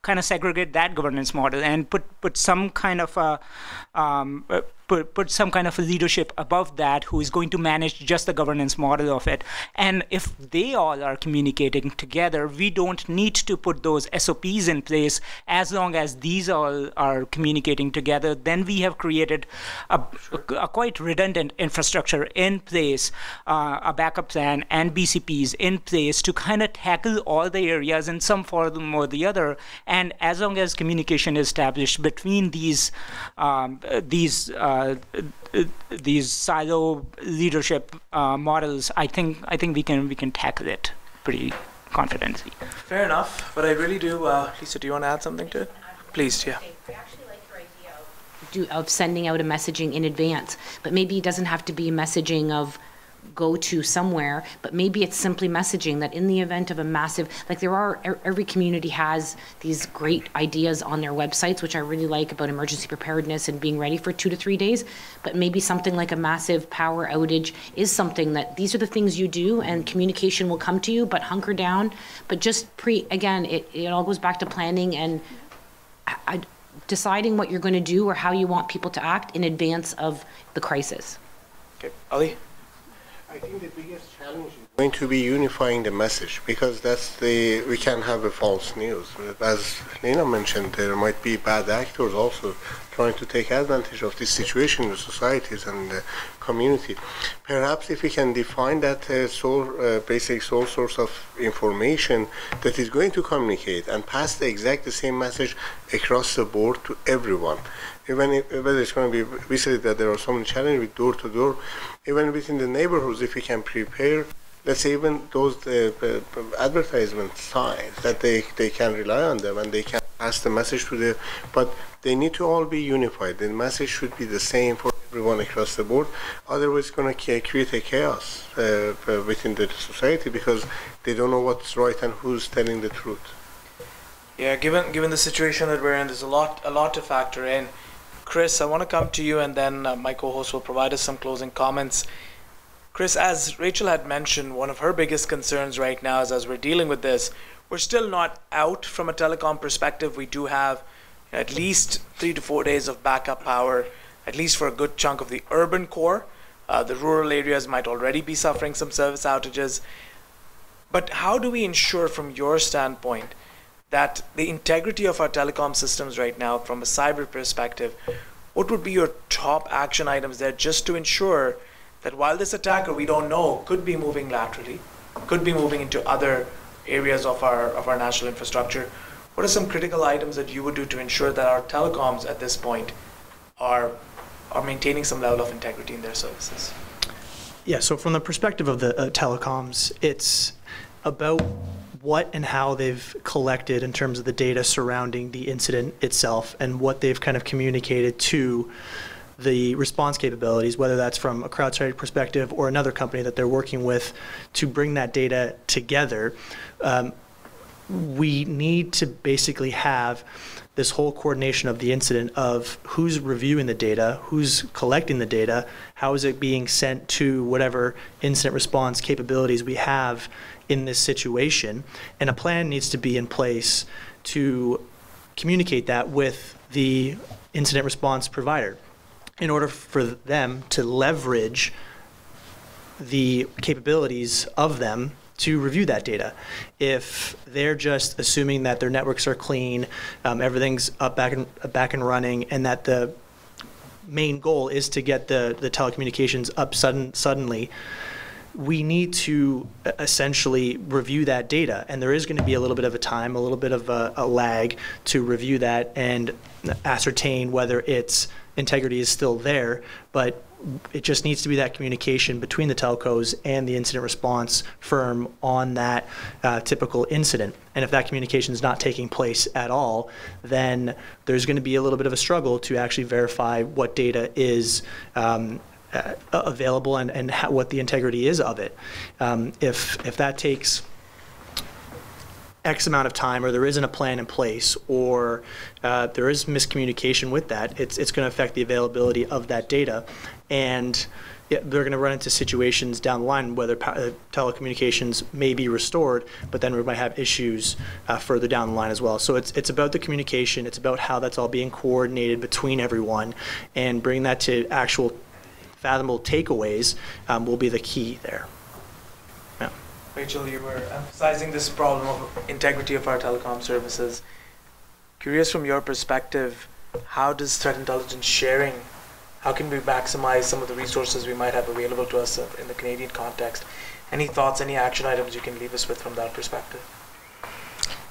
S12: kind of segregate that governance model and put some kind of a put some kind of a leadership above that who is going to manage just the governance model of it. And if they all are communicating together, we don't need to put those SOPs in place. As long as these all are communicating together, then we have created a quite redundant infrastructure in place, a backup plan and BCPs in place to kind of tackle all the areas in some form or the other. And as long as communication is established between these silo leadership models, I think we can tackle it pretty confidently.
S1: Fair enough, but I really do. Lisa, do you want to add something to it? Please, yeah.
S10: I actually like your idea of sending out a messaging in advance, but maybe it doesn't have to be messaging of go to somewhere, but maybe it's simply messaging that in the event of a massive, like every community has these great ideas on their websites, which I really like, about emergency preparedness and being ready for 2 to 3 days, but maybe something like a massive power outage is something that these are the things you do and communication will come to you, but hunker down, but just again, it all goes back to planning and deciding what you're going to do or how you want people to act in advance of the crisis.
S1: Okay, Ali?
S5: I think the biggest challenge is going to be unifying the message, because we can have a false news. As Nina mentioned, there might be bad actors also trying to take advantage of this situation in the societies and the community. Perhaps if we can define that basic sole source of information that is going to communicate and pass the same message across the board to everyone. Whether it's going to be, we said that there are so many challenges with door-to-door, even within the neighborhoods, if we can prepare, let's say even those advertisement signs, that they can rely on them and they can pass the message to but they need to all be unified. The message should be the same for everyone across the board. Otherwise, it's going to create a chaos within the society, because they don't know what's right and who's telling the truth.
S1: Yeah, given the situation that we're in, there's a lot to factor in. Chris, I want to come to you, and then my co-host will provide us some closing comments. Chris, as Rachel had mentioned, one of her biggest concerns right now is, as we're dealing with this, we're still not out from a telecom perspective. We do have at least 3 to 4 days of backup power, at least for a good chunk of the urban core. The rural areas might already be suffering some service outages. But how do we ensure, from your standpoint, that the integrity of our telecom systems right now, from a cyber perspective, what would be your top action items there, just to ensure that while this attacker, we don't know, could be moving laterally, could be moving into other areas of our national infrastructure, what are some critical items that you would do to ensure that our telecoms at this point are maintaining some level of integrity in their services?
S7: Yeah, so from the perspective of the telecoms, it's about what and how they've collected in terms of the data surrounding the incident itself and what they've kind of communicated to the response capabilities, whether that's from a CrowdStrike perspective or another company that they're working with to bring that data together, we need to basically have this whole coordination of the incident of who's reviewing the data, who's collecting the data, how is it being sent to whatever incident response capabilities we have in this situation, and a plan needs to be in place to communicate that with the incident response provider in order for them to leverage the capabilities of them to review that data. If they're just assuming that their networks are clean, everything's back and running, and that the main goal is to get the telecommunications up suddenly, we need to essentially review that data. And there is going to be a little bit of a time, a little bit of a lag to review that and ascertain whether its integrity is still there. But it just needs to be that communication between the telcos and the incident response firm on that typical incident. And if that communication is not taking place at all, then there's going to be a little bit of a struggle to actually verify what data is available and what the integrity is of it. If that takes X amount of time, or there isn't a plan in place, or there is miscommunication with that, it's going to affect the availability of that data. And they're going to run into situations down the line whether telecommunications may be restored, but then we might have issues further down the line as well. So it's about the communication, it's about how that's all being coordinated between everyone, and bringing that to actual fathomable takeaways will be the key there. Yeah.
S1: Rachel, you were emphasizing this problem of integrity of our telecom services. Curious from your perspective, how does threat intelligence sharing, how can we maximize some of the resources we might have available to us in the Canadian context? Any thoughts, any action items you can leave us with from that perspective?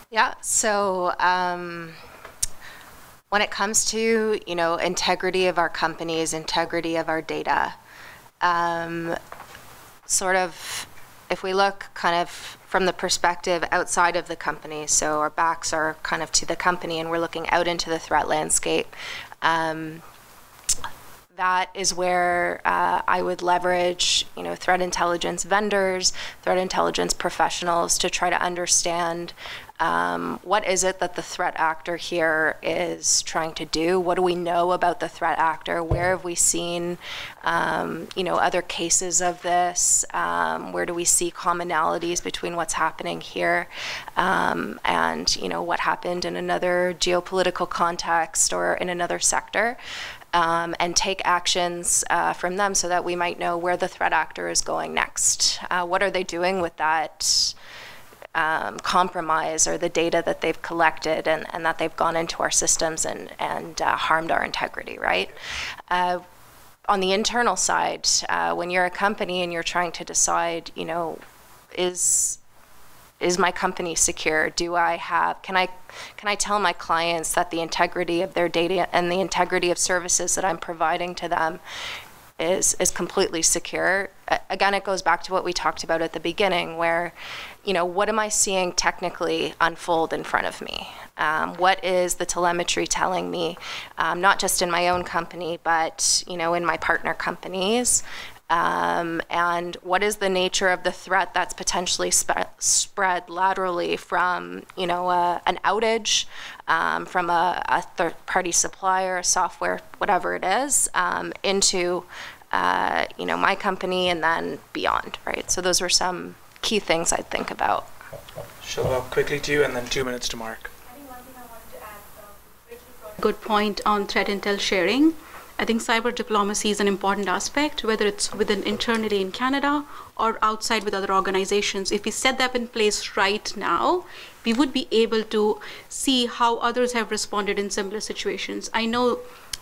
S3: Yeah, so when it comes to, integrity of our companies, integrity of our data, sort of, if we look kind of from the perspective outside of the company, so our backs are kind of to the company and we're looking out into the threat landscape, that is where I would leverage, threat intelligence vendors, threat intelligence professionals to try to understand what is it that the threat actor here is trying to do? What do we know about the threat actor? Where have we seen, other cases of this? Where do we see commonalities between what's happening here and, what happened in another geopolitical context or in another sector? And take actions from them so that we might know where the threat actor is going next. What are they doing with that compromise or the data that they've collected and that they've gone into our systems and harmed our integrity, right? On the internal side, when you're a company and you're trying to decide, is my company secure? Can I tell my clients that the integrity of their data and the integrity of services that I'm providing to them is completely secure? Again, it goes back to what we talked about at the beginning, where, what am I seeing technically unfold in front of me? What is the telemetry telling me, not just in my own company, but, in my partner companies? And what is the nature of the threat that's potentially spread laterally from, an outage, from a third-party supplier, a software, whatever it is, into, my company and then beyond, right? So those were some key things I'd think about.
S1: Shilpa, quickly to you, and then 2 minutes to Mark.
S9: I think one thing I wanted to add, good point on threat intel sharing. I think cyber diplomacy is an important aspect, whether it's within internally in Canada or outside with other organizations. If we set that in place right now, we would be able to see how others have responded in similar situations. I know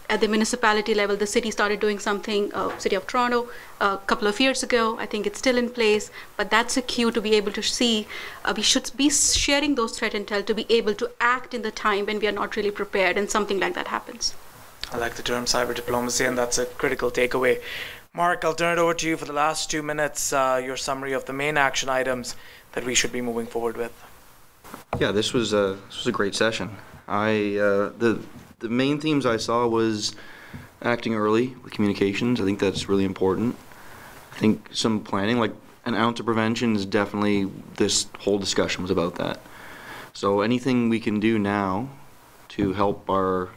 S9: at the municipality level, the city started doing something, City of Toronto, a couple of years ago. I think it's still in place, but that's a cue to be able to see. We should be sharing those threat intel to be able to act in the time when we are not really prepared and something like that happens.
S1: I like the term cyber diplomacy, and that's a critical takeaway. Mark, I'll turn it over to you for the last 2 minutes, your summary of the main action items that we should be moving forward with.
S2: Yeah, this was a great session. The main themes I saw was acting early with communications. I think that's really important. I think some planning, like an ounce of prevention, is definitely, this whole discussion was about that. So anything we can do now to help our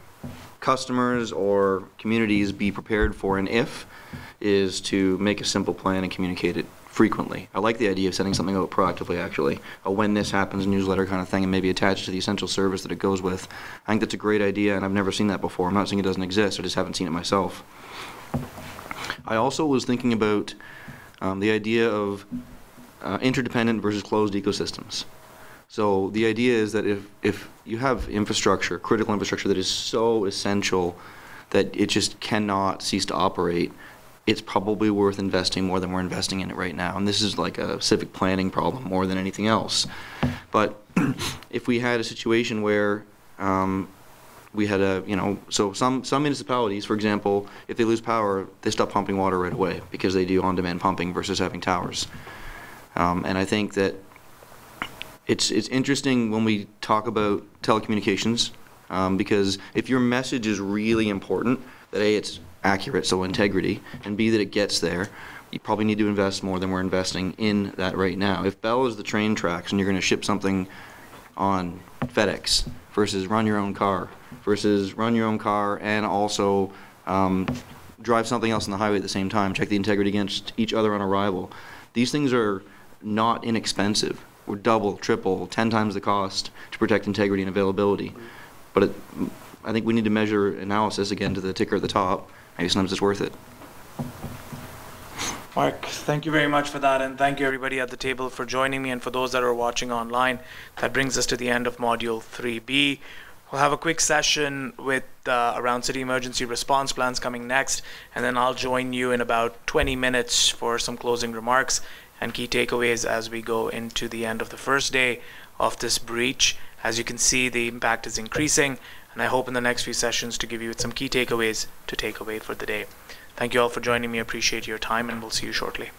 S2: customers or communities be prepared for an if is to make a simple plan and communicate it frequently. I like the idea of sending something out proactively, actually, a when this happens newsletter kind of thing, and maybe attach it to the essential service that it goes with. I think that's a great idea, and I've never seen that before. I'm not saying it doesn't exist, I just haven't seen it myself. I also was thinking about the idea of interdependent versus closed ecosystems. So the idea is that if you have infrastructure, critical infrastructure that is so essential that it just cannot cease to operate, it's probably worth investing more than we're investing in it right now. And this is like a civic planning problem more than anything else. But if we had a situation where we had a, so some municipalities, for example, if they lose power, they stop pumping water right away because they do on-demand pumping versus having towers. And I think that it's interesting when we talk about telecommunications, because if your message is really important, that A, it's accurate, so integrity, and B, that it gets there, you probably need to invest more than we're investing in that right now. If Bell is the train tracks and you're going to ship something on FedEx versus run your own car, versus run your own car and also drive something else on the highway at the same time, check the integrity against each other on arrival, these things are not inexpensive. We're double, triple, 10 times the cost to protect integrity and availability. But I think we need to measure analysis again to the ticker at the top. Maybe sometimes it's worth it.
S1: Mark, thank you very much for that, and thank you everybody at the table for joining me, and for those that are watching online. That brings us to the end of Module 3B. We'll have a quick session with around city emergency response plans coming next, and then I'll join you in about 20 minutes for some closing remarks and key takeaways as we go into the end of the first day of this breach. As you can see, the impact is increasing, and I hope in the next few sessions to give you some key takeaways to take away for the day. Thank you all for joining me. I appreciate your time, and we'll see you shortly.